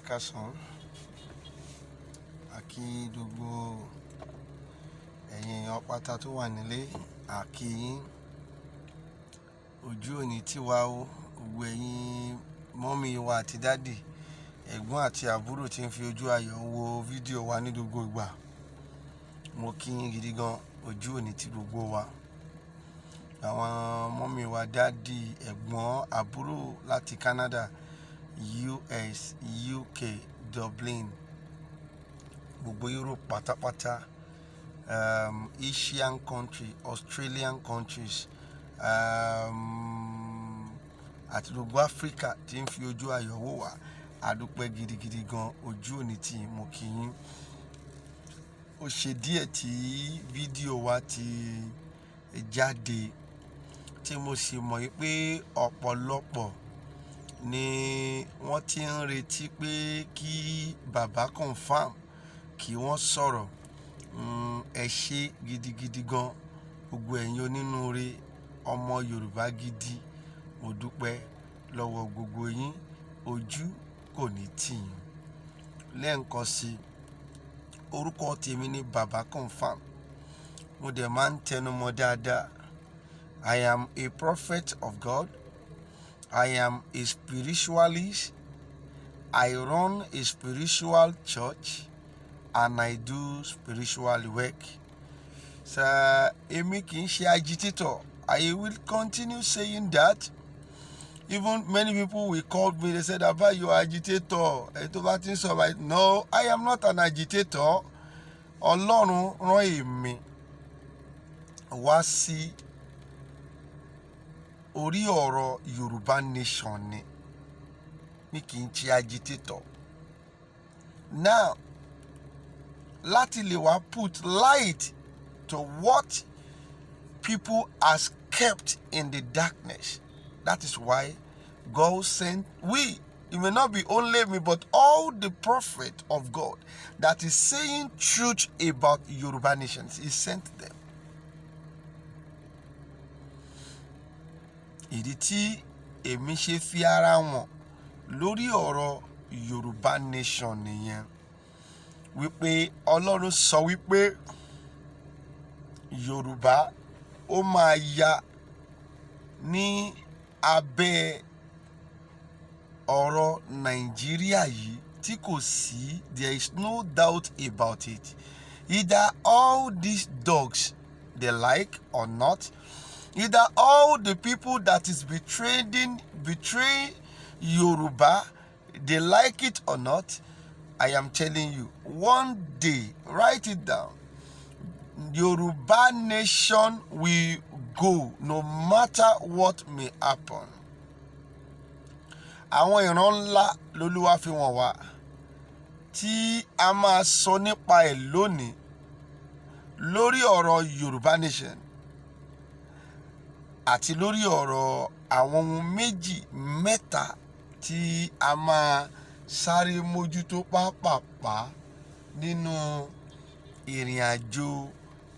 káàsán, a kí gbogbo ẹ̀yin èèyàn pátá tó wà nílé, a kí yín. Ojú òní tiwa o, gbogbo ẹ̀yin mọ́mì wa àti dádì, ẹ̀gbọ́n àti àbúrò tí ń fi ojú ayọ̀ wo fídíò wa ní gbogbo ìgbà. Mo kí yín gidi gan, ojú òní ti gbogbo wa. Àwọn mọ́mì wa, dádì, ẹ̀gbọ́n, àbúrò láti Canada, US, UK, Dublin, gbogbo Europe pátápátá, Asian country, Australian countries, àti gbogbo Africa tí ń fi ojú ayọ̀ wò wá. A dúpẹ́ gidigidi gan, ojú òní tí mo kí yín. Ó ṣe díẹ̀ tí fídíò wa ti jáde tí mo sì mọ̀ pé ọ̀pọ̀lọpọ̀ ni wọ́n ti ń retí pé kí bàbá confirm, kí wọ́n sọ̀rọ̀. Ẹ ṣé gidigidi gan, gbogbo ẹ̀yin onínúure ọmọ Yorùbá gidi, mo dúpẹ́ lọ́wọ́ gbogbo yín, ojú kò ní tì yín. Lẹ́ẹ̀kan sí, orúkọ tèmi ni bàbá confirm, mo dẹ̀ máa ń tẹnumọ́ dáadáa. I am a prophet of God. I am a spiritualist. I run a spiritual church and I do spiritual work. So, èmi kì í ṣe agitator. I will continue saying that. Even many people will call me, they said, "Abba, you are agitator." No, I am not an agitator. Ọlọ́run rán èmi wá sí orí ọ̀rọ̀ Yorùbá nation ni. Mi kì í ṣe agitator. Now, láti lè wá put light to what people has kept in the darkness. That is why God sent it may not be only me, but all the prophets of God that is saying truth about Yoruba nations. He sent them. Ìdí tí èmi ṣe fi ara wọn lórí ọ̀rọ̀ Yorùbá nation nìyẹn. Wípé Ọlọ́run sọ wípé Yorùbá ó máa ya ní abẹ́ ọ̀rọ̀ Nàìjíríà yìí tí kò sí, there is no doubt about it. Either all these dogs they like or not, either all the people that is betraying Yoruba, they like it or not. I am telling you, one day, write it down, Yoruba nation will go no matter what may happen. Àwọn ìran ńlá lolúwa fi wọ̀n wá tí a máa sọ nípa ẹ̀ lónìí lórí ọ̀rọ̀ Yorùbá nation àti lórí ọ̀rọ̀ àwọn ohun méjì mẹ́ta tí a máa sáré mójútó pápápá nínú ìrìn àjò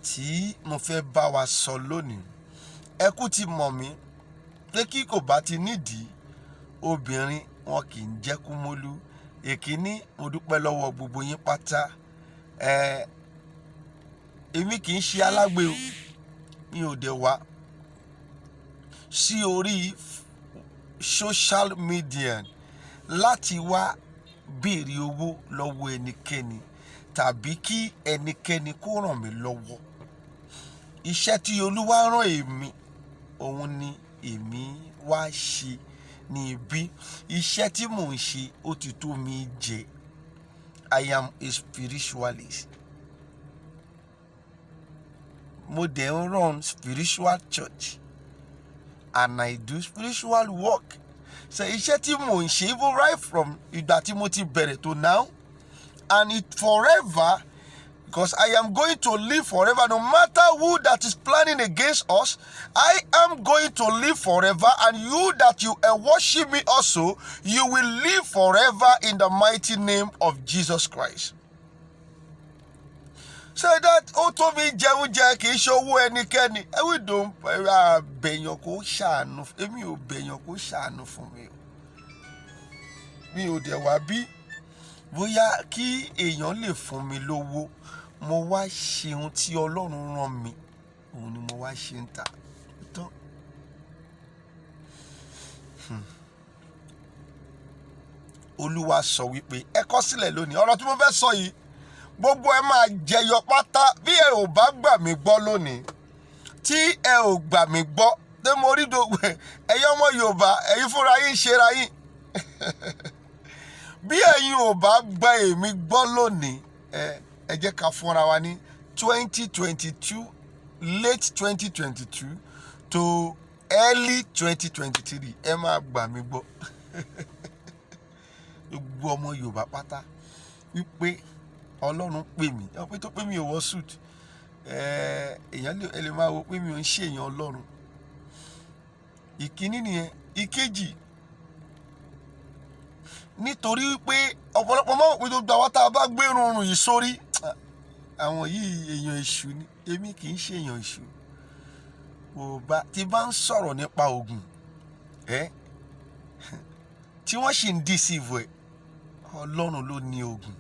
tí mo fẹ́ bá wa sọ lónìí. Ẹ kú ti mọ̀ mí pé kí kò bá ti nídìí, obìnrin wọn kì í jẹ́ kúmólú. Èkíní, mo dúpẹ́ lọ́wọ́ gbogbo yín pátá. Èmi kì í ṣe alágbe o, mi ò dẹ̀ wá sí orí social media láti wá béèrè owó lọ́wọ́ ẹnikẹ́ni tàbí kí ẹnikẹ́ni kó ràn mí lọ́wọ́. Iṣẹ́ tí Olúwa rán èmi, òun ni èmi wá ṣe ní ibi. Iṣẹ́ tí mò ń ṣe ó ti tó mi jẹ. I am a spiritualist. Mo dẹ̀ ń run spiritual church and I do spiritual work. So iṣẹ́ tí mò ń ṣe, even right from ìgbà tí mo ti bẹ̀rẹ̀ to now, and it forever, because I am going to live forever. No matter who that is planning against us, I am going to live forever, and you that you worship me also, you will live forever in the mighty name of Jesus Christ. So that ó tó mi jẹun jẹ, kì í ṣe owó ẹnikẹ́ni. Èmi ò bẹ̀yàn kó ṣàánú fún mi o. Mi ò dẹ̀ wá bí bóyá kí èèyàn lè fún mi lówó, mo wá ṣe ohun tí Ọlọ́run rán mi, òun ni mo wá ṣe ń tà tán. Olúwa sọ wípé ẹ kọ sílẹ̀ lónìí, ọ̀rọ̀ tí mo fẹ́ sọ yìí gbogbo ẹ máa jẹyọ pátá. Bí ẹ ò bá gbà mí gbọ́ lónìí, tí ẹ ò gbà mí gbọ́, tí mo rí gbogbo ẹ̀yin ọmọ Yorùbá, ẹ̀yin fúnra yín ṣera yín. Bí ẹ̀yin ò bá gba èmi gbọ́ lónìí, ẹ jẹ́ ká fúnra wa ní 2022, late 2022 to early 2023, ẹ máa gbà mí gbọ́. Gbogbo ọmọ Yorùbá pátá wípé Ọlọ́run pè mí, pé tó pé mi ò wọ suit, èèyàn lè máa wo pé mi ò ń ṣe èèyàn Ọlọ́run. Ìkíní nìyẹn. Ìkejì, nítorí wípé ọ̀pọ̀lọpọ̀ máa ń pè tó gba wá tá a bá gbé rúnrún yìí sórí, àwọn yìí èèyàn èṣù ni. Èmi kì í ṣe èèyàn èṣù. Tí bá ń sọ̀rọ̀ nípa ogun, tí wọ́n sì ń deceive ẹ̀, Ọlọ́run ló ní ogun.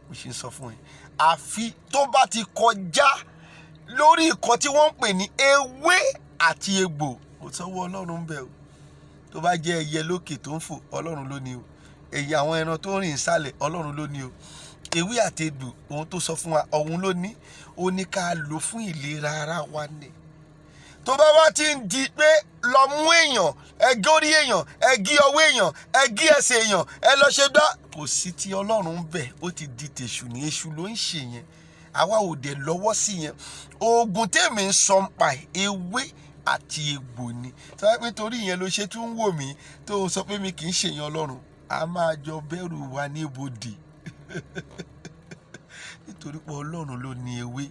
Mo ṣe ń sọ fún ẹ, àfi tó bá ti kọjá lórí nǹkan tí wọ́n ń pè ní ewé àti egbò, kò sọ́wọ́ Ọlọ́run bẹ̀ o. Tó bá jẹ́ ẹyẹ lókè tó ń fò, Ọlọ́run ló ní o. Èyí àwọn ẹran tó ń rìn sálẹ̀, Ọlọ́run ló ní o. Ewé àti egbò, ohun tó sọ fún wa, òun ló ní. Ó ní ká lò fún ìlera ara wa ni. Tó bá wá ti ń di pé lọ mú èèyàn, ẹ gé orí èèyàn, ẹ gé ọwọ́ èèyàn, ẹ gé ẹsẹ̀ èèyàn, ẹ lọ ṣe dá, kò sí ti Ọlọ́run bẹ̀. Ó ti di tèṣù ní, èṣù ló ń ṣe yẹn. Àwa ò dẹ̀ lọ́wọ́ sí yẹn. Oògùn tèmi ń sọ ń pa ewé àti egbò ni. Tó bá pé torí ìyẹn ló ṣe tún wò mí tó sọ pé mi kì í ṣe èèyàn Ọlọ́run, a máa jọ bẹ̀rù wa ní ibodè. Nítorí pé Ọlọ́run ló ní ewé,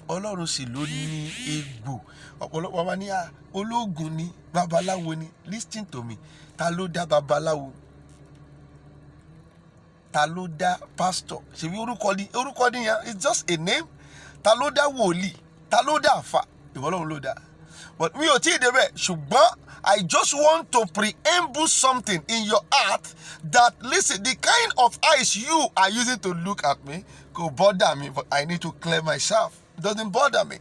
Ọlọ́run sì ló ní egbò. Ọ̀pọ̀lọpọ̀ wa ní ológun ni, babaláwo ni. Listen to me. Ta ló dá babaláwo? Ta ló dá pastor? Ṣebí orúkọ ni yẹn, it's just a name. Ta ló dá wòlíì? Ta ló dá àfà? Ìwọ Ọlọ́run ló dá. But mi ò tí ì débẹ̀, ṣùgbọ́n I just want to preamble something in your heart that, listen, the kind of eyes you are using to look at me could bother me, but I need to clear myself. It doesn't bother me.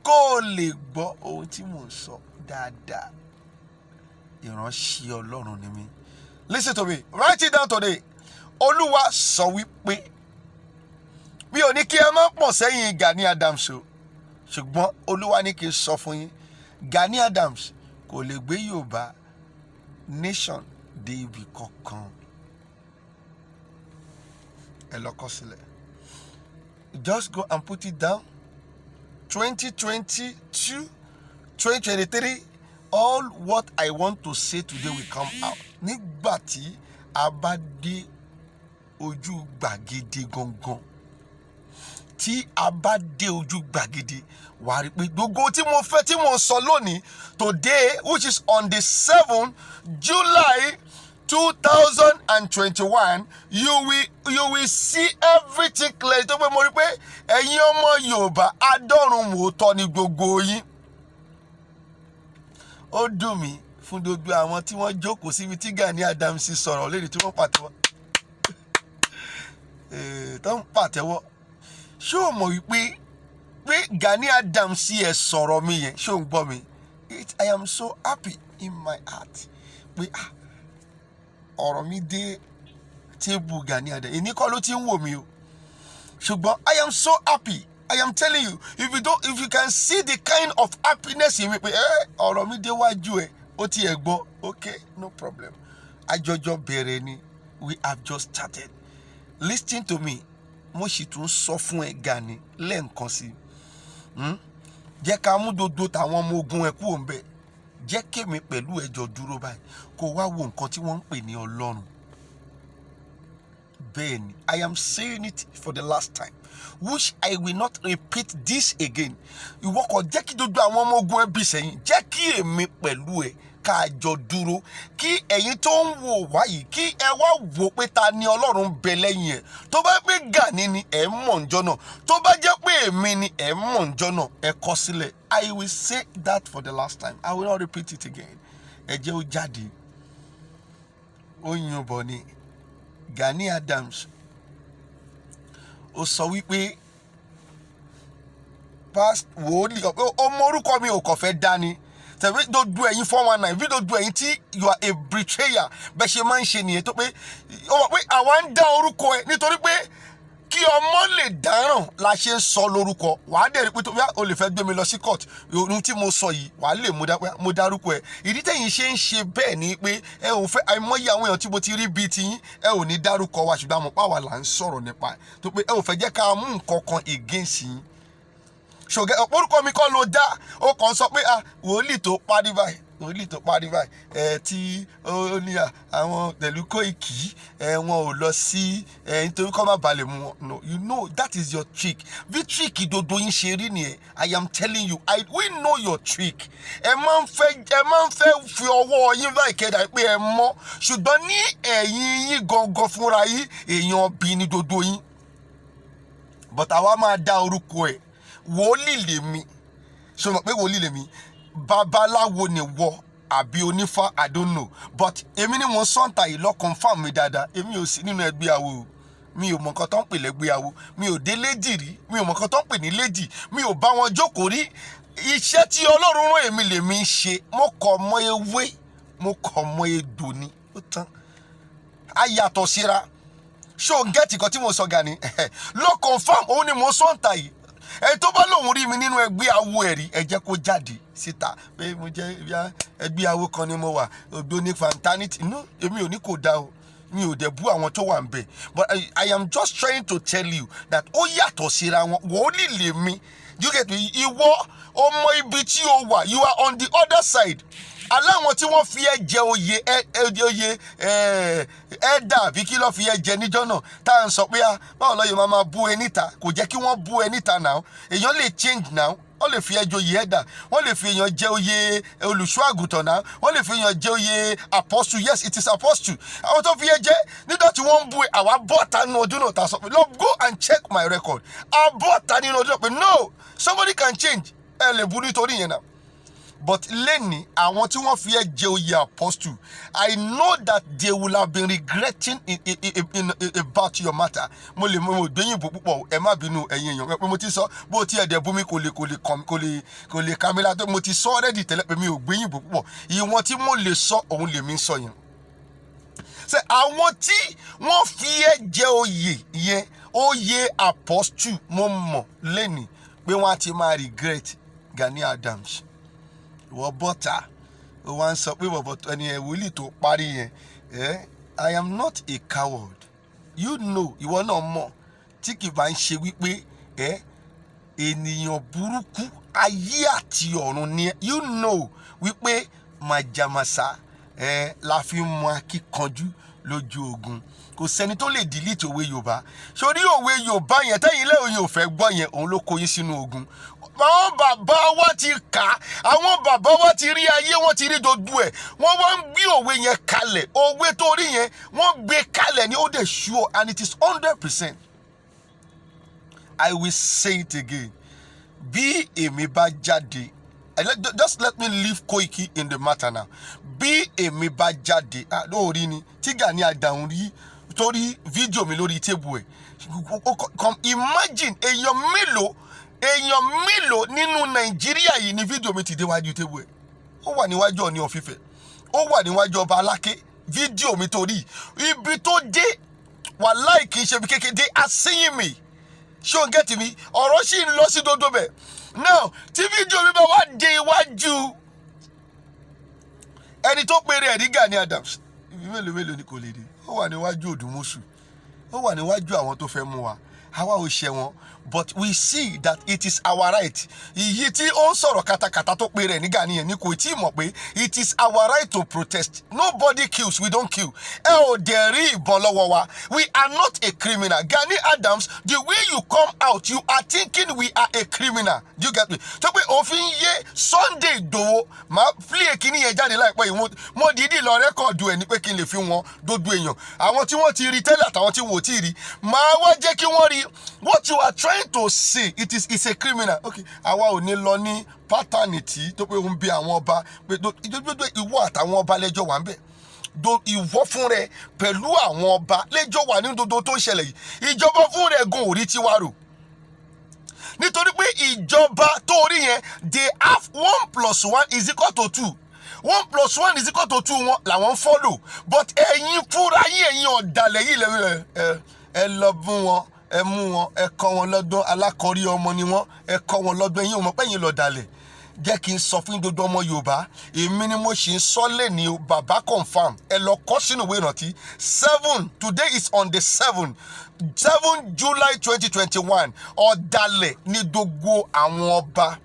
Kó o lè gbọ́ ohun tí mò ń sọ dáadáa. Ìránṣẹ́ Ọlọ́run ni mí. Listen to me. Write it down today. Olúwa sọ wípé mi ò ní kí ẹ má pọ̀ sẹ́yìn Gani Adams o. Ṣùgbọ́n Olúwa ní kí n sọ fún yín, Gani Adams kò lè gbé Yorùbá nation dé ibi kankan. Ẹ lọ kọ sílẹ̀. Just go and put it down. 2022, 2023, all what I want to say today will come out. Nígbà tí a bá dé ojú gbàgede gangan, tí a bá dé ojú gbàgede, wà á rí pé gbogbo tí mo fẹ́ tí mo sọ lónìí, today, which is on the 7th July 2021, you will see everything clear. Tó pé mo rí pé ẹ̀yin ọmọ Yorùbá adọ́run mòótọ́ ni gbogbo yín. Ó dùn mí fún gbogbo àwọn tí wọ́n jókòó síbi tí Gani Adams sọ̀rọ̀ lẹ́yìn tí wọ́n pàtẹ́wọ́. Tó ń pàtẹ́wọ́. Ṣé o mọ̀ wípé Gani Adams ẹ̀ sọ̀rọ̀ mi yẹn? Ṣé o ń gbọ́ mi? I am so happy in my heart pé ọ̀rọ̀ mi dé tébù Gani Adams. Èmi kọ́ ló ti ń wò mí o. Ṣùgbọ́n I am so happy. I am telling you, if you can see the kind of happiness in me, pé ọ̀rọ̀ mi dé wájú ẹ̀, ó ti ẹ̀ gbọ́. Okay, no problem. Àjọjọ bẹ̀rẹ̀ ni. We have just started. Listen to me. Mo sì tún sọ fún ẹ Gani lẹ́ǹkan sí. Jẹ́ ká mú dodo tàwọn ọmọ ogun ẹ kúrò ńbẹ̀. Jẹ́ kémi pẹ̀lú ẹjọ́ dúró báyìí. Kó wá wo nǹkan tí wọ́n ń pè ní Ọlọ́run. Bẹ́ẹ̀ni, I am saying it for the last time, which I will not repeat this again. Ìwọ kò jẹ́ kí dodo àwọn ọmọ ogun ẹ bì sẹ́yìn. Jẹ́ kí èmi pẹ̀lú ẹ ká jọ dúró. Kí ẹ̀yin tó ń wò wá yìí, kí ẹ wá wò pé ta ni Ọlọ́run bẹ lẹ́yìn ẹ̀. Tó bá pé Gani ni ẹ mọ̀ ǹjọ́ náà. Tó bá jẹ́ pé èmi ni ẹ mọ̀ ǹjọ́ náà, ẹ kọ sílẹ̀. I will say that for the last time. I will not repeat it again. Ẹ jẹ́ ó jáde. Ó yún bọ̀ ni. Gani Adams ó sọ wípé past wòlíì ọmọ orúkọ mi ò kàn fẹ́ dání tẹ̀wé dodo ẹ̀yin 419 bí dodo ẹ̀yin tí you are a betrayer bẹ́ẹ̀ ṣe máa ń ṣe nìyẹn tó pé ó wà pé àwa ń dá orúkọ ẹ̀ nítorí pé kí ọmọ lè dáràn la ṣe ń sọ lórúkọ wàá dẹ̀ rí pé tó bí o lè fẹ́ gbé mi lọ sí court ohun tí mo sọ yìí wàá lè mo dárúkọ ẹ̀ ìdí tẹ̀yin ṣe ń ṣe bẹ́ẹ̀ ni pé ẹ ò fẹ́ àìmọye àwọn èèyàn tí mo ti rí bíi tiyín ẹ ò ní dárúkọ wa ṣùgbọ́n àmọ́ pàwọ́ là ń sọ̀rọ̀ nípa ẹ̀ tó pé ẹ ò fẹ́ jẹ́ ká mú nǹkan kan against yín ṣògẹ́ orúkọ mi kọ́ ló dá ó kàn sọ pé wòlíì tó parí báyìí tí ó ní àwọn pẹ̀lú Kóìkì wọn ò lọ sí nítorí kọ́ má balẹ̀ mu wọn no you know that is your trick bí trick dodo yín ṣe rí nìyẹn I am telling you we know your trick ẹ máa ń fẹ́ fi ọwọ́ yín báyìí kẹ́dà pé ẹ mọ́ ṣùgbọ́n ní ẹ̀yìn yín gangan fúnra yín èèyàn bí ní dodo yín but àwa máa dá orúkọ ẹ̀ wòlíì lèmi ṣe mọ̀ pé wòlíì lèmi babaláwo ni wọ àbí onífá I don't know but èmi ni mo sọ́ǹtà yìí lọ confam mi dáadáa èmi ò sí nínú ẹgbẹ́ awo mi ò mọ̀ nǹkan tó ń pè lẹ́gbẹ́ awo mi ò dé lédì rí mi ò mọ̀ nǹkan tó ń pè ní lédì mi ò bá wọn jókòó rí iṣẹ́ tí Ọlọ́run rán èmi lèmi ń ṣe mo kọ̀ mọ ewé mo kọ̀ mọ egbò ni ó tán á yàtọ̀ síra ṣé o ń gẹ́tì kan tí mo sọ Gani lọ confam òun ni mo sọ́ǹtà yìí ẹ tó bá lòun rí mi nínú ẹgbẹ́ awo ẹ̀rí ẹ jẹ́ kó jáde síta pé mo jẹ́ ẹgbẹ́ awo kan ni mo wà ògbóni fantanity no èmi ò ní kò dá o mi ò dẹ̀ bú àwọn tó wà ń bẹ̀ but I am just trying to tell you that ó yàtọ̀ síra wọn wòlíì lèmi you get me ìwọ ọmọ ibi tí o wà you are on the other side aláwọn tí wọ́n fi ẹ jẹ oyè ẹ̀dà àbí kí ló fi ẹ jẹ níjọ́ náà tá à ń sọ pé báwo lọ́yọ̀ máa bú ẹ níta kò jẹ́ kí wọ́n bú ẹ níta now èèyàn lè change now wọ́n lè fi ẹ jẹ oyè ẹ̀dà wọ́n lè fi èèyàn jẹ oyè olùṣọ́ àgùntàn now wọ́n lè fi èèyàn jẹ oyè apostle yes it is apostle àwọn tó fi ẹ jẹ nígbà tí wọ́n ń bú ẹ àwa bọ́ọ̀ta nínú ọdún náà tá a sọ pé go and check my record àbọ̀ọ̀ta nínú ọdún náà pé no somebody can change ẹ lè bú nítorí yẹn náà. But lẹ́ni àwọn tí wọ́n fi ẹ jẹ oyè apostle I know that they will have been regretting about your matter mo gbẹ̀yìn bò púpọ̀ ẹ má bínú ẹ̀yin èèyàn pé mo ti sọ bó ti ẹ̀dẹ̀ bú mi kò lè kàmílà tó mo ti sọ already tẹ́lẹ̀ pé mi ò gbẹ̀yìn bò púpọ̀ ìwọ̀n tí mo lè sọ òun lèmi ń sọ yẹn ṣe àwọn tí wọ́n fi ẹ jẹ oyè yẹn oyè apostle mo mọ̀ lẹ́ni pé wọ́n á ti máa regret Gani Adams wọ́n bọ́ta wọ́n sọ pé bọ̀bọ̀ ẹni ẹ̀ wòlíì tó parí yẹn I am not a coward you know ìwọ náà mọ̀ tí kì bá ń ṣe wípé ènìyàn burúkú ayé àti ọ̀run ni you know wípé màjàmásá la fi mọ akíkanjú lójú ogun kò sẹ́ni tó lè delete òwe Yorùbá sórí òwe Yorùbá yẹn tẹ́yìn ilé òyìn ò fẹ́ gbọ́ yẹn òun ló kó yín sínú ogun àwọn bàbá wa ti kà á àwọn bàbá wa ti rí ayé wọn ti rí dodo ẹ̀ wọ́n wá ń gbé òwe yẹn kalẹ̀ òwe tó rí yẹn wọ́n gbé kalẹ̀ ní ó dẹ̀ sure and it is 100%. I will say it again bí èmi bá jáde just let me leave Koiki in the matter now bí èmi bá jáde lórí ni tí Gani Adams rí torí fídíò mi lórí tébù ẹ̀ imagine èèyàn mélòó nínú Nàìjíríà yìí ni fídíò mi ti déwájú tébù ẹ̀ ó wà níwájú Ọọ̀ni of Ifẹ̀ ó wà níwájú Ọba Aláké fídíò mi torí ibi tó dé wàláì kì í ṣe bí kékeré they are seeing me ṣé o ń gẹ́tì mi ọ̀rọ̀ sì ń lọ sí dodo bẹ̀ now tí fídíò mi bá wá dé iwájú ẹni tó péré ẹ̀ ní Gani Adams ibi mélòó ni kò lè dé ó wà níwájú Òdùmọ̀ṣù ó wà níwájú àwọn tó fẹ́ mú wa àwa ò ṣe wọn but we see that it is our right ìyí tí ó ń sọ̀rọ̀ katakata tó péré ẹ̀ ní Gani yẹn ni kò tí ì mọ̀ pé it is our right to protest nobody kills we don't kill ẹ ò dẹ̀ rí ìbọn lọ́wọ́ wa we are not a criminal Gani Adams the way you come out you are thinking we are a criminal do you get me tó pé òfin yé Sunday Igboho máa play kíní yẹn jáde láìpẹ́ yìí mo dìídì lọ rẹ́kọ̀dù ẹ̀ ní pé kí n lè fi wọn dodo èèyàn àwọn tí wọ́n ti rí tẹ́lẹ̀ àtàwọn tí wọ́n ò tí ì rí máa wá jẹ́ kí wọ́n rí what you are trying to say it's a criminal okay àwa ò ní lọ ní paternity tó pé ó ń bí àwọn ọba pé ìwọ àtàwọn ọba lẹ́jọ́ wà ń bẹ̀ ìwọ fún rẹ pẹ̀lú àwọn ọba lẹ́jọ́ wà nínú gbogbo tó ń ṣẹlẹ̀ yìí. Ìjọba fún rẹ gan orí tiwa rò, nítorí pé ìjọba tó rí yẹn they have 1+1=2. 1+1=2 wọn làwọn follow, but ẹ̀yin fúnra yín ẹ̀yin ọ̀dàlẹ̀ yìí lẹ́wọ̀ ẹ lọ bú wọn, ẹ mú wọn, ẹ kọ́ wọn lọ́gbọ́n, alákọ̀ọ́rí ọmọ ni wọ́n, ẹ kọ́ wọn lọ́gbọ́n. Ẹ̀yin ò mọ̀ pé ẹ̀yin lọ̀dàlẹ̀. Jẹ́ kí n sọ fún gbogbo ọmọ Yorùbá, èmi ni mo ṣì ń sọ lẹ́ni o, bàbá confam, ẹ lọ kọ sínú ìwé ìrántí. 7 today is on the 7 July 2021. Ọ̀dàlẹ̀ ni gbogbo àwọn ọba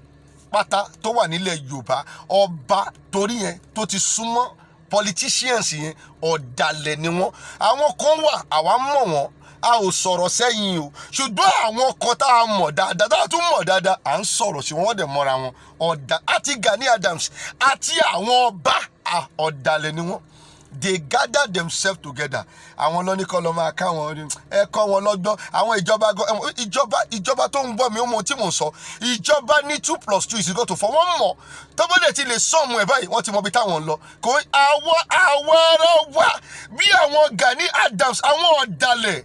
pátá tó wà nílẹ̀ Yorùbá. Ọba torí yẹn tó ti súnmọ́ politicians yẹn, ọ̀dàlẹ̀ ni wọ́n. Àwọn kan wà àwa mọ̀ wọ́n, a ò sọ̀rọ̀ sẹ́yìn o, ṣùgbọ́n àwọn kan tá a mọ̀ dáadáa, tá a tún mọ̀ dáadáa, à ń sọ̀rọ̀ sí wọn, wọ́n dẹ̀ mọ́ra wọn. Àti Gani Adams àti àwọn ọba ọ̀dàlẹ̀ ni wọ́n. They gather themselves together. Àwọn lọ́nìkan lọ máa ká wọn ẹ kọ́ wọn lọ́gbọ́n. Àwọn ìjọba tó ń gbọ́ mi ó mọ tí mò ń sọ. Ìjọba ní 2+2=4. Wọ́n mọ̀ tọ́bọ̀lẹ̀ ti lè sọ́ọ̀mù ẹ̀ báyìí, wọ́n ti mọ ibi táwọn ń lọ. Kò àwọn ará wa bí àwọn Gani Adams, àwọn ọ̀dàlẹ̀.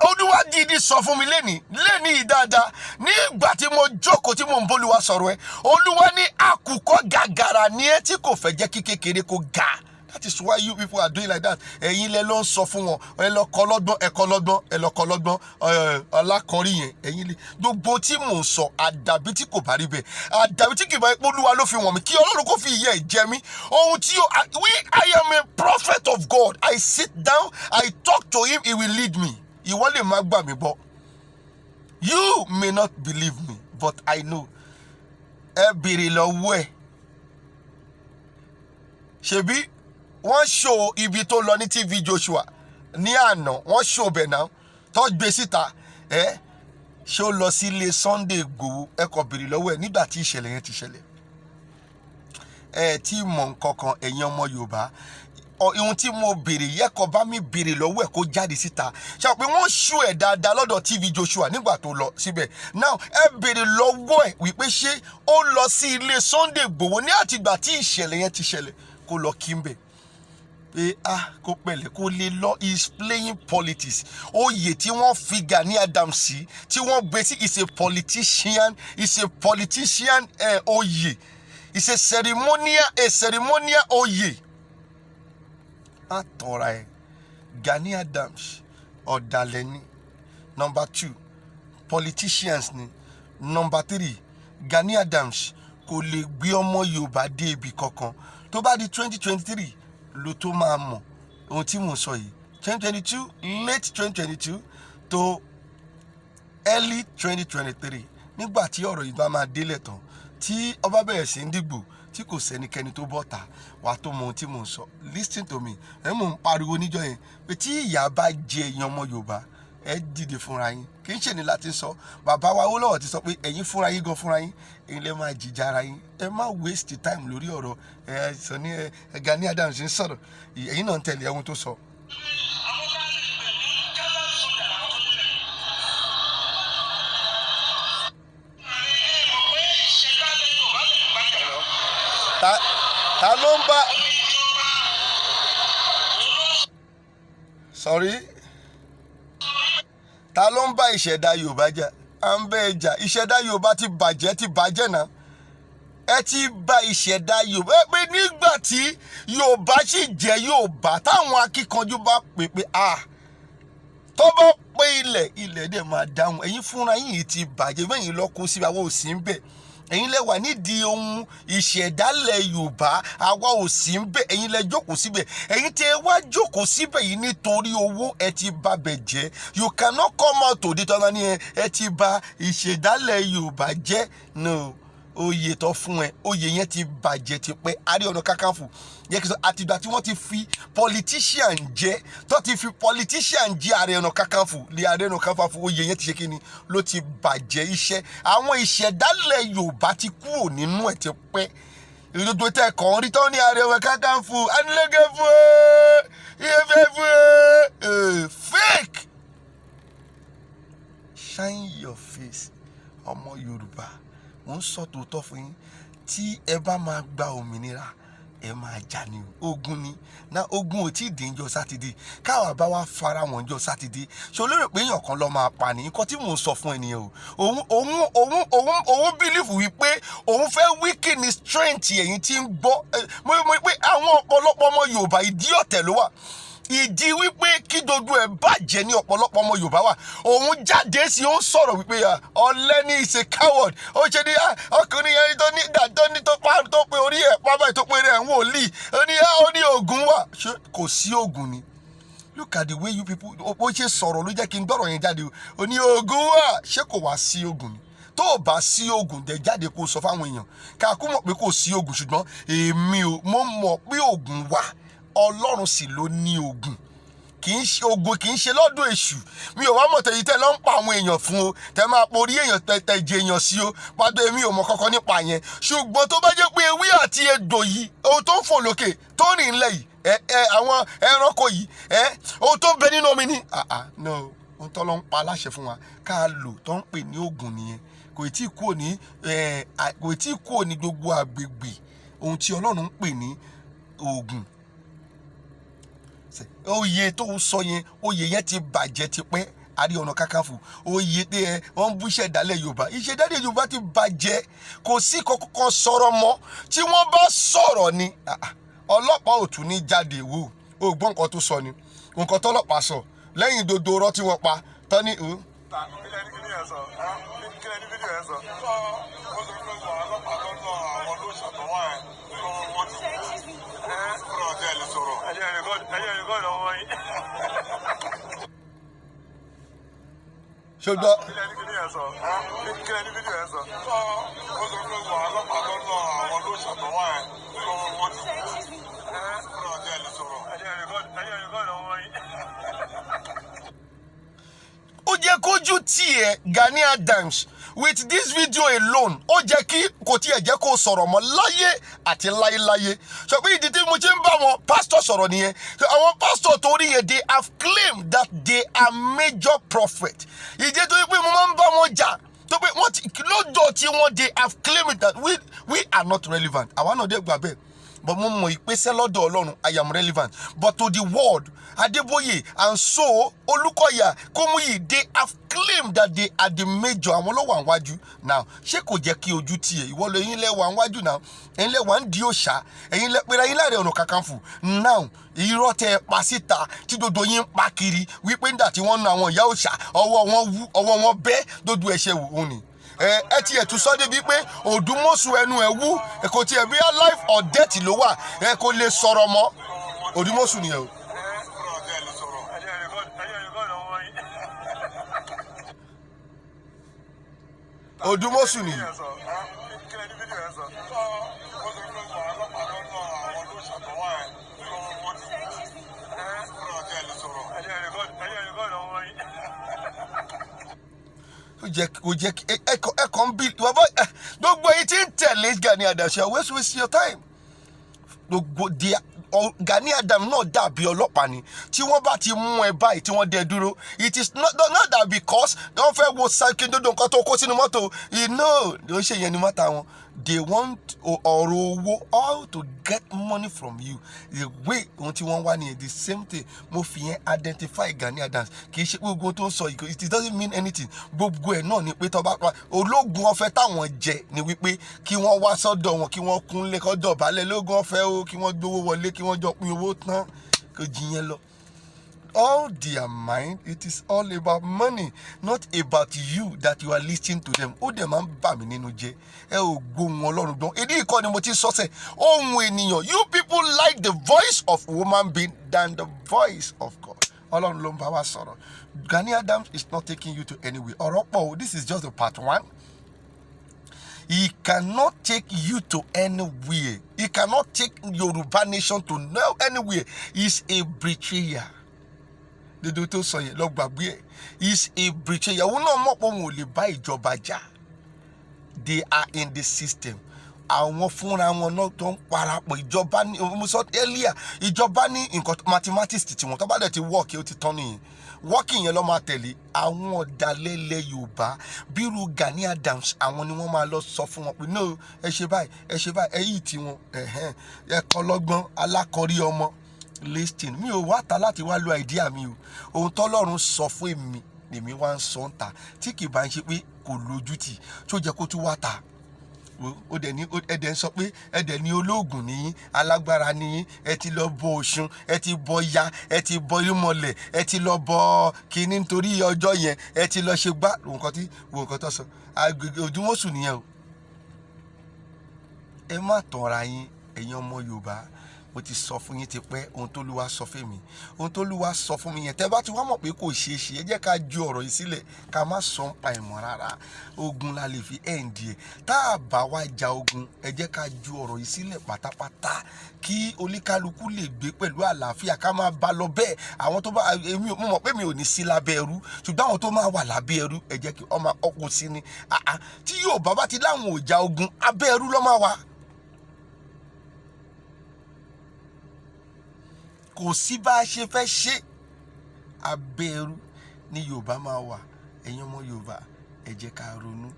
Olúwa dídí sọ fún mi lẹ́ni dáadáa nígbà tí mo jókòó tí mo ń bólúwa sọ̀rọ̀ ẹ. Olúwa ní àkùkọ gàgàrà ni ẹ tí kò fẹ́ jẹ́ kí kékeré kó ga. That is why you people are doing like that. Ẹ̀yin lẹ ló ń sọ fún wọn, ẹ lọ kọ́ lọ́gbọ́n, ẹ kọ́ lọ́gbọ́n, ẹ lọ kọ́ lọ́gbọ́n, ọlákọ̀ọ́rí yẹn. Ẹ̀yin lè gbogbo tí mò ń sọ àdàbí tí kò bá rí bẹ́ẹ̀, àdàbí tí kì í bá ipò Olúwa ló fi wọ̀n mi, kí Ọlọ́run kó fi ìyẹ́ ẹ̀ jẹ mí. Ohun tí I am a prophet of God. I sit down, I talk to him, he will lead me. Ìwọ lè má gbà mí gbọ́. You may not believe me, but I know. Ẹ bèrè lọ́wọ́ ẹ̀. Ṣebí wọ́n show ibi tó lọ ní TV Joshua ní àná, wọ́n show bẹ̀ náà tó gbé síta. Ṣé ó lọ sí ilé Sunday Igboho? Ẹ kò bèrè lọ́wọ́ ẹ̀ nígbà tí ìṣẹ̀lẹ̀ yẹn ti ṣẹlẹ̀. Tí mọ̀ nǹkan kan ẹ̀yin ọmọ Yorùbá, ohun tí mo bèrè yẹ kó bá mi bèrè lọ́wọ́ ẹ̀ kó jáde síta. Ṣé pé wọ́n show ẹ̀ dáadáa lọ́dọ̀ TV Joshua nígbà tó lọ síbẹ̀. Now ẹ bèrè lọ́wọ́ ẹ̀ wípé ṣé ó lọ sí ilé Sunday Igboho ní àtìgbà tí ìṣẹ̀lẹ̀ yẹn ti ṣẹlẹ̀ kó lọ kí n bẹ̀. Pé kó pẹ̀lẹ́ kó lè lọ is playing politics. Oyè tí wọ́n fi Gani Adams sí, tí wọ́n gbé sí is a politician oyè. It's a ceremonial oyè. Àtọ̀ra ẹ̀ Gani Adams ọ̀dàlẹ̀ ni. Number 2, politicians ni. Number 3, Gani Adams kò lè gbé ọmọ Yorùbá dé ibi kankan. Tó bá di 2023 ló tó máa mọ̀ ohun tí mò ń sọ yìí. 2022, late 2022 to early 2023. Nígbà tí ọ̀rọ̀ yìí bá máa délẹ̀ tán, tí ọba bẹ̀rẹ̀ sí ń dìgbò, tí kò sẹ́nikẹ́ni tó bọ́ta, wà tó mọ ohun tí mò ń sọ. Listen to me. Mò ń pariwo níjọ́ yẹn pé tí ìyà bá jẹ èèyàn ọmọ Yorùbá, ẹ dìde fúnra yín. Kì í ṣe ní láti sọ. Bàbá wa Awólọ́wọ̀ ti sọ pé ẹ̀yin fúnra yín gan fúnra yín, ẹ̀yin lè máa jìjà ara yín. Ẹ má waste time lórí ọ̀rọ̀ sọ ní Gani Adams ń sọ̀rọ̀. Ẹ̀yin náà ń tẹ̀lé ohun tó sọ. Ta ló ń bá ta ló ń bá ìṣẹ̀dá Yorùbá jà? À ń bẹ́ ẹ jà. Ìṣẹ̀dá Yorùbá ti bàjẹ́ náà. Ẹ ti bà ìṣẹ̀dá Yorùbá pé nígbà tí Yorùbá sì jẹ́ Yorùbá, táwọn akíkanjú bá pè tó bá pé ilẹ̀ dẹ̀ máa dáhùn. Ẹ̀yin fúnra yín ti bàjẹ́, bẹ́yìn lọ kó sí àwọn òsì ń bẹ̀. Ẹ̀yin lẹ wà nídìí ohun ìṣẹ̀dálẹ̀ Yorùbá, àwa ò sí ń bẹ̀. Ẹ̀yin lẹ jókòó síbẹ̀. Ẹ̀yin tí ẹ wá jókòó síbẹ̀ yìí nítorí owó, ẹ ti bà bẹ̀ jẹ́. You cannot come out to tọ́lá ní ẹ ti bà ìṣẹ̀dálẹ̀ Yorùbá jẹ́. No, oyè tó fún ẹ, oyè yẹn ti bàjẹ́ ti pẹ́. Ààrẹ ọ̀nà kakanfò yẹ kí sọ àtìgbà tí wọ́n ti fi politician jẹ́, tó ti fi politician jẹ́ ààrẹ ọ̀nà kakanfò, lè ààrẹ ọ̀nà kakanfò oyè yẹn ti ṣe kíni ló ti bàjẹ́. Iṣẹ́ àwọn ìṣẹ̀dálẹ̀ Yorùbá ti kúrò nínú ẹ̀ ti pẹ́. Ìdodo tẹ kàn rí tán ní ààrẹ ọ̀nà kakanfò, anilẹ́gẹ́ fún ìyẹ́fẹ́ fún fake. Shine your face ọmọ Yorùbá. Mo ń sọ tòótọ́ fún yín, tí ẹ bá máa gba òmìnira ẹ máa jà ní ogun ni na ogun ò tí ì dín jọ sátidé káwa bá wá fara wọn jọ sátidé ṣe olórí pé èèyàn kan lọ máa pa ní nǹkan tí mò ń sọ fún ènìyàn o òun bílífù wípé òun fẹ́ wíkì ní strength ẹ̀yìn tí ń gbọ́ mo pé àwọn ọ̀pọ̀lọpọ̀ ọmọ Yorùbá ìdí ọ̀tẹ̀ ló wà ìdí wípé kí dodo ẹ bàjẹ́ ní ọ̀pọ̀lọpọ̀ ọmọ Yorùbá wà òun jáde sí ó ń sọ̀rọ̀ wípé ọ̀lẹ ní is a coward ó ṣe ní ọkùnrin yẹn tó ní dàtọ́ ní tó pé orí ẹ̀ pábà tó pé rẹ̀ ń wòlíì ó ní oògùn wà ṣé kò sí oògùn ni look at the way you people ó ṣe sọ̀rọ̀ ló jẹ́ kí n gbọ́rọ̀ yẹn jáde ó ní oògùn wà ṣé kò wá sí oògùn ni tó o bá sí oògùn dẹ̀ jáde kó sọ fáwọn èèyàn ká kú mọ̀ pé kò sí oògùn ṣùgbọ́n èmi mo mọ̀ pé oògùn wà Ọlọ́run sì ló ní ogun kì í ṣe ogun kì í ṣe lọ́dún èṣù mi ò wá mọ̀ tẹ̀yí tẹ́ lọ́ ń pa àwọn èèyàn fún o tẹ́ máa porí èèyàn tẹ̀ jẹ èèyàn sí o pàdé èmi ò mọ̀ kankan nípa yẹn ṣùgbọ́n tó bá jẹ́ pé ewé àti egbò yìí ohun tó ń fò lókè tó rìn lẹ̀ yìí àwọn ẹranko yìí ohun tó ń bẹ nínú omi ni no ohun tó lọ ń pa aláṣẹ fún wa ká lò tó ń pè ní oògùn nìyẹn kò tí ì kúrò ní gbogbo àgbègbè ohun tí Ọlọ́run ń pè ní oògùn oyè tó ń sọ yẹn oyè yẹn ti bàjẹ́ tipẹ́ Ààrẹ Ọ̀nà Kakanfò oyè pé wọ́n ń bú ìṣẹ̀dálẹ̀ Yorùbá ìṣẹ̀dálẹ̀ Yorùbá ti bàjẹ́ kò sí kankan sọ̀rọ̀ mọ́ tí wọ́n bá sọ̀rọ̀ ni ọlọ́pàá ò tún ní jáde wò ó gbọ́ nǹkan tó sọ ni nǹkan tọ́lọ́pàá sọ lẹ́yìn dodo ọ̀rọ̀ tí wọ́n pa tán ní ṣùgbọ́n ó jẹ́ kójú tiẹ̀ Gani Adams with this video alone ó jẹ́ kí kò tiẹ̀ jẹ́ kó sọ̀rọ̀ mọ́ láyé àti láyéláyé sọ pé ìdí tí mo ṣe ń bá wọn pastor sọ̀rọ̀ nìyẹn àwọn pastor torí yẹn they have claimed that they are major prophet ìdí tó yẹ pé mo máa ń bá wọn jà tó pé wọ́n ti lọ́dọ̀ tí wọ́n they have claimed that we are not relevant àwa náà dé gbà bẹ́ẹ̀ but mo mọ̀ ìpèsè lọ́dọ̀ Ọlọ́run I am relevant but to the world Adeboye and so Olukoya Komuyi they have claimed that they are the major àwọn ló wà níwájú now ṣé kò jẹ́ kí ojú tiẹ̀ ìwọ ló yín lẹ wà níwájú now ẹ̀yin lẹ wà ń di òòṣà ẹ̀yin lẹ pera yín Ààrẹ Ọ̀nà Kakanfò now irọ́ tẹ pa síta tí dodo yín pa kiri wípé nígbà tí wọ́n na àwọn ìyá òòṣà ọwọ́ wọn wú ọwọ́ wọn bẹ́ dodo ẹ̀ṣẹ̀ wò ó ni ẹ ti ẹ̀tún sọ débi pé òdùmọ̀sù ẹnu ẹ̀ wú kò tiẹ̀ bí life or death ló wà kò lè sọ̀rọ̀ mọ́ òdùmọ̀sù nìyẹn o. òdùmọ̀sù nìyẹn. kò jẹ́ ẹ̀kọ́ ń bí gbogbo èyí tí ń tẹ̀lé Gani Adams waste your time gbogbo Gani Adams náà dàbí ọlọ́pàá ni tí wọ́n bá ti mú ẹ báyìí tí wọ́n dẹ dúró it is not that because wọ́n fẹ́ wo sákèndódò nǹkan tó kó sínú mọ́tò ló ṣe yẹn ní mọ́tà wọn they want ọ̀rọ̀ owó all to get money from you the way ohun tí wọ́n wá nìyẹn the same thing mo fi yẹn identify Gani Adams kì í ṣe gbogbo tó ń sọ it doesn't mean anything gbogbo ẹ̀ náà ni pé tọ́ba pa ológun ọ̀fẹ́ táwọn jẹ ni wípé kí wọ́n wá sọ́dọ̀ wọn kí wọ́n kúnlé kọ́ dọ̀bálẹ̀ lógún ọ̀fẹ́ o kí wọ́n gbowó wọlé kí wọ́n jọ pín owó tán kò jiyẹn lọ. All their mind, it is all about money, not about you that you are listening to them. Ó dẹ̀ máa ń bà mí nínú jẹ́. Ẹ ò gbóhùn Ọlọ́run gbọ́n. Èdè ìkọ́ ni mo ti sọ sẹ́. Ohun ènìyàn, you people like the voice of woman being than the voice of God. Ọlọ́run ló ń bá wa sọ̀rọ̀. Gani Adams is not taking you to anywhere. Ọ̀rọ̀ pọ̀ o, this is just the part 1. He cannot take you to anywhere. He cannot take Yoruba nation to anywhere. He's a betrayer. Dodo tó sọ yẹn lọ gbàgbé ẹ is a betrayer òun náà mọ̀ pé òun ò lè bá ìjọba jà they are in the system àwọn fúnra wọn náà tó ń parapọ̀ ìjọba ní mo sọ earlier ìjọba ní nǹkan mathematics tí wọn tó bá dẹ̀ ti work ó ti tán nìyẹn working yẹn ló máa tẹ̀lé àwọn ọ̀dàlẹ̀ ilẹ̀ Yorùbá bírú Gani Adams àwọn ni wọ́n máa lọ sọ fún wọn pé no ẹ ṣe báyìí ẹ̀yìn tí wọn ẹ̀kọ́ lọ́gbọ́n alákọ̀ọ́rí ọmọ listing mi ò wá ta láti wá lo idea mi o ohun tọ́lọ́run sọ fún èmi lèmi wá ń sọ ń ta tí kì bá ń ṣe pé kò lójútì tó jẹ́ kó tún wá ta ó dẹ̀ ní ẹ̀dẹ̀ ń sọ pé ẹ̀dẹ̀ ní olóògùn nìyí alágbára nìyí ẹ ti lọ bọ Ọ̀ṣun ẹ ti bọ ya ẹ ti bọ irúnmọlẹ̀ ẹ ti lọ bọ kínní nítorí ọjọ́ yẹn ẹ ti lọ ṣe gbá nǹkan tó sọ agbègbè ojúmọ́sùn nìyẹn o ẹ má tọ̀ra yín ẹ̀yin ọmọ Yorùbá mo ti sọ fún yín ti pẹ́ ohun tó Olúwa sọ fún mi ohun tó Olúwa sọ fún mi yẹn tẹ́ bá ti wá mọ̀ pé kò ṣeé ṣe ẹ jẹ́ ká ju ọ̀rọ̀ yìí sílẹ̀ ká má sọ ń pa ìmọ̀ rárá ogun la lè fi ẹ̀ǹdì ẹ̀ tá a bá wá ja ogun ẹ jẹ́ ká ju ọ̀rọ̀ yìí sílẹ̀ pátápátá kí oníkálukú lè gbé pẹ̀lú àlàáfíà ká máa bá lọ bẹ́ẹ̀ àwọn tó bá mo mọ̀ pé mi ò ní sí lábẹ́ ẹrú ṣùgbọ́n àwọn tó máa wà lábẹ́ ẹrú ẹ jẹ́ kí ọmọ ọkùnrin sí ni tí Yorùbá bá ti láwọn ò ja ogun abẹ́ ẹrú ló máa wà. kò sí bá a ṣe fẹ́ ṣe abẹ́ ẹrú ní Yorùbá máa wà ẹ̀yin ọmọ Yorùbá ẹ jẹ́ ká ronú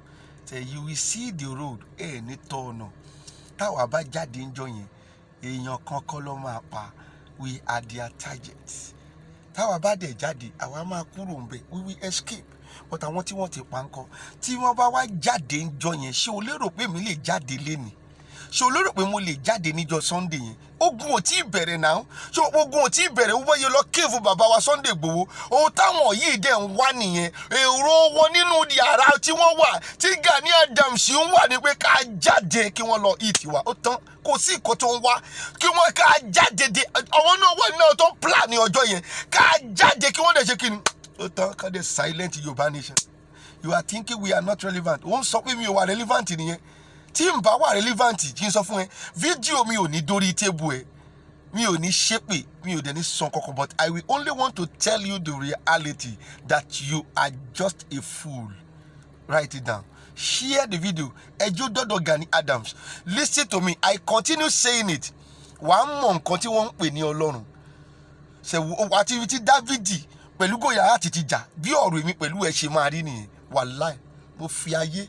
you will see the road ní tọ́ ọ̀nà táwa bá jáde ńjọ́ yẹn èèyàn kankan ló máa pa we are their target táwa bá dẹ̀ jáde àwa máa kúrò ń bẹ̀ we will escape but àwọn tí wọ́n ti pa ńkọ́ tí wọ́n bá wá jáde ńjọ́ yẹn ṣé o lérò pé mi lè jáde lénìí ṣé o lérò pé mo lè jáde níjọ́ Sunday yẹn ogun ò tí ì bẹ̀rẹ̀ náà ṣé ogun ò tí ì bẹ̀rẹ̀ wọ́n yẹ lọ kéèfù bàbá wa Sunday Igboho ohun táwọn yìí dẹ̀ ń wá nìyẹn èrò wọn nínú yàrá tí wọ́n wà tí Gani Adams ń wà ní pé ká jáde kí wọ́n lọ ìtìwá ó tán kò sí ìkọ́ tó ń wá kí wọ́n ká jáde dé àwọn náà wà nínú tó ń plan ní ọjọ́ yẹn ká jáde kí wọ́n dẹ̀ ṣe kí ni ó tán ká dẹ̀ silent Yorùbá nation you are thinking we are not relevant ó ń sọ pé mi ò wà relevant nìyẹn tí n bá wà relevant kí n sọ fún ẹ fídíò mi ò ní dórí tébù ẹ mi ò ní ṣépè mi ò dẹ̀ ní sọ kankan but I will only want to tell you the reality that you are just a fool. Write it down, share the video ẹjọ́ dọ́dọ̀ Gani Adams listen to me I continue saying it wàá mọ̀ nǹkan tí wọ́n ń pè ní Ọlọ́run ṣẹ̀wò àti ti Dávìdì pẹ̀lú Gòláyátì ti jà bí ọ̀rọ̀ èmi pẹ̀lú ẹ̀ ṣe máa rí nìyẹn wàláì mo fi ayé